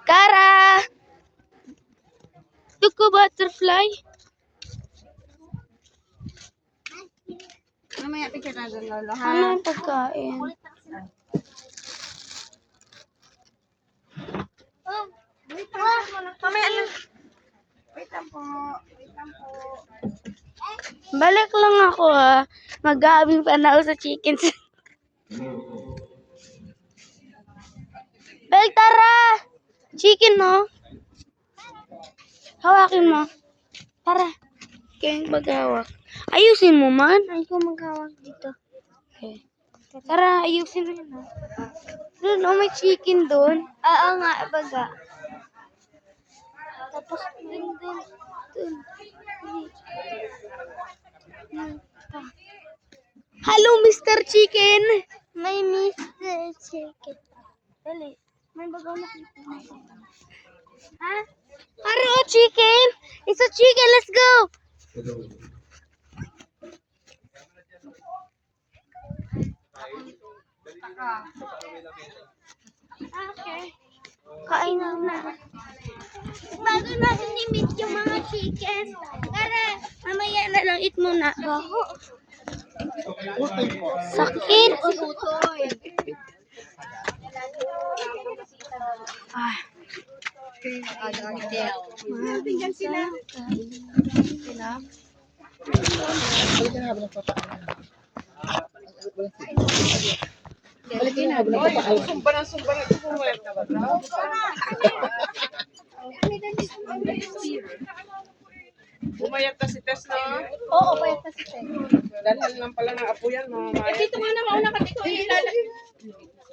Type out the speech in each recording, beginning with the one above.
Kara! Tuko butterfly? Mamaya picture na doon, Lolo, ha? Ano ang pagkain? Mamaya na. Wait lang po. Balik lang ako ha. Mag-aabing pa na ako sa chickens. Bel, tara! Chicken no? Hawakin mo. Tara. Kaya maghawak. Ayusin mo man. Ay ko maghawak dito. Okay. Tara, ayusin mo yun. Doon, oh, may chicken doon. Oo nga, baga. Tapos, doon. Hello, Mr. Chicken. May Mr. Chicken. Dali. May bagaw na kita. Ha? Aro, chicken. It's a chicken. Let's go. Okay. Kain na. Bago natin i-meet yung mga chickens. Tara, mamaya na lang eat muna. Baho. Sakit. Ah. Bigyan sila. Sumba na. Bumayag ka si Tess, no? Oo, payat na si Ted. Dalhan lang pala ng apo yan, mga maya. Dito nga na mauna ka dito.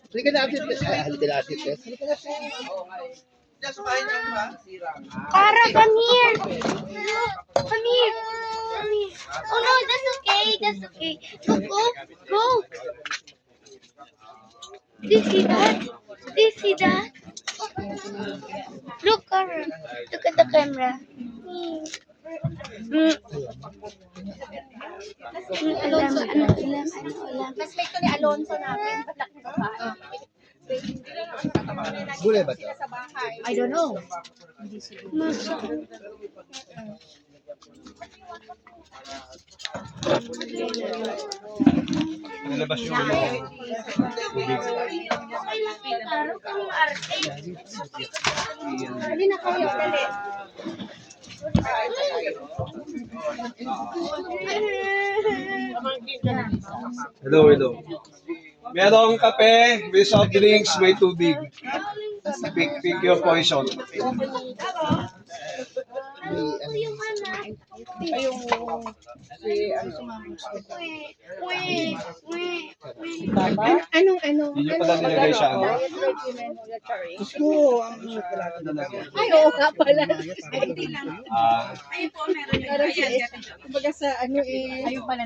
Halika natin, Tess. Halika natin, Tess. Kara, come here. Come here. Oh no, that's okay. Go. Do you see that? Look, Kara. Look at the camera. Ulam. Mas may ko ni Alonso namin. Malaki ka pa. Gulay ba ito? Sa bahay. I don't know. Nalabas yung tubig. Dali na kayo, dali. Hello. Merong kape, may soft drinks, may tubig. Pick your poison. Anong? Yun yung pala nilagay sa ano. Ay, oo nga pala. Ayun po, meron yun. Kumbaga sa ano eh. Ayun pala.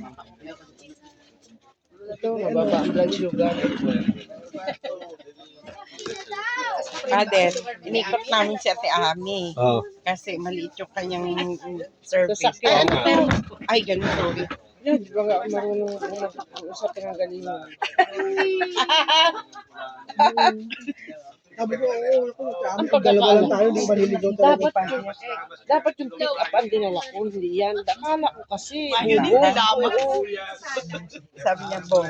Ito, mababa ang blood sugar. Father, inikot namin si Ate Ami. Oh. Kasi maliit yung kanyang service. Ay, ganun, sorry. Yan, di ba nga marunong usapin ang galingan. Sabi ko, dalawa lang tayo, di ba niligaw talaga. Dapat yung pick up ang dinala ko, hindi yan. Akala ko kasi, Sabi niya, Bong,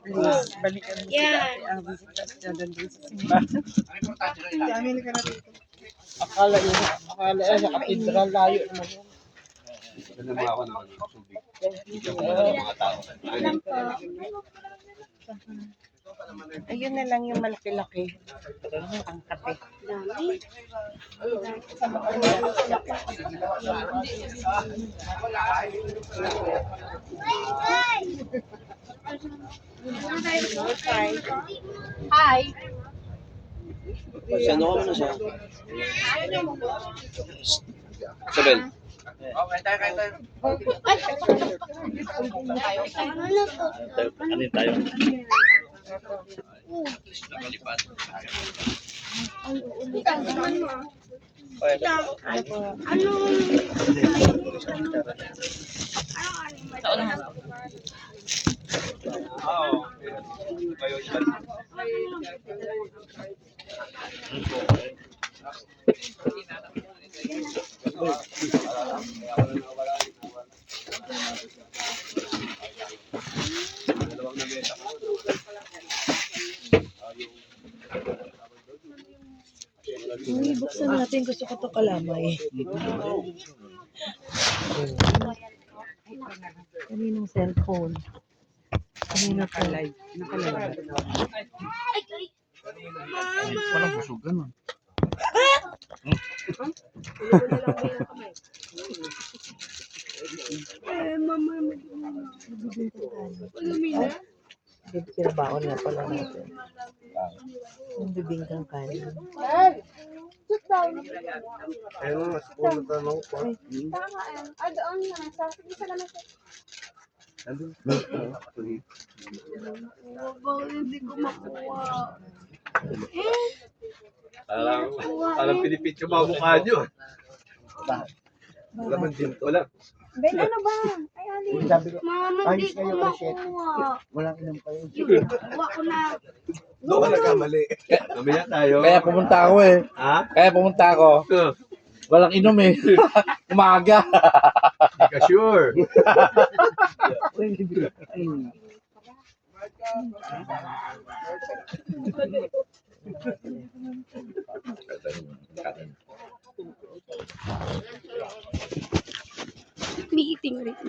please, balikan mo si Ate Ami. Siya nandun sa simbahan. akala niya sa katedral, layo naman yun. Ganun mga ako ng tubig. Mga tao. Ayun na lang yung malaki-laki. Ang kape. Hi. Sino ka mo na siya? Sabel. Okay, tayo. Ano tayo? Oo. Kayo yan. Dalawang nabenta. Uy, buksan natin. Gusto ko to kalamay. Kaninong cellphone? Kanina po. Nakalive. Nakalive. Walang busog ganun. Pinabaon nga pala natin. Yung bibingkang kanin. Ayun, mas puno tanong ko. Tama eh. Ah, doon naman. Isa naman sa... Hindi ko makuha. Parang pinipit yung mga mukha nyo. Wala man din. Wala. Ben, ano ba? Ay, Ali. Sabi ko, Mama, hindi ko makuha. walang inom kayo. Kuha ko na. Doon ka nagkamali. Mamaya tayo. Kaya pumunta ako eh. Ha? Kaya pumunta ako. Walang inom eh. Umaga. Hindi ka sure. Meeting rin.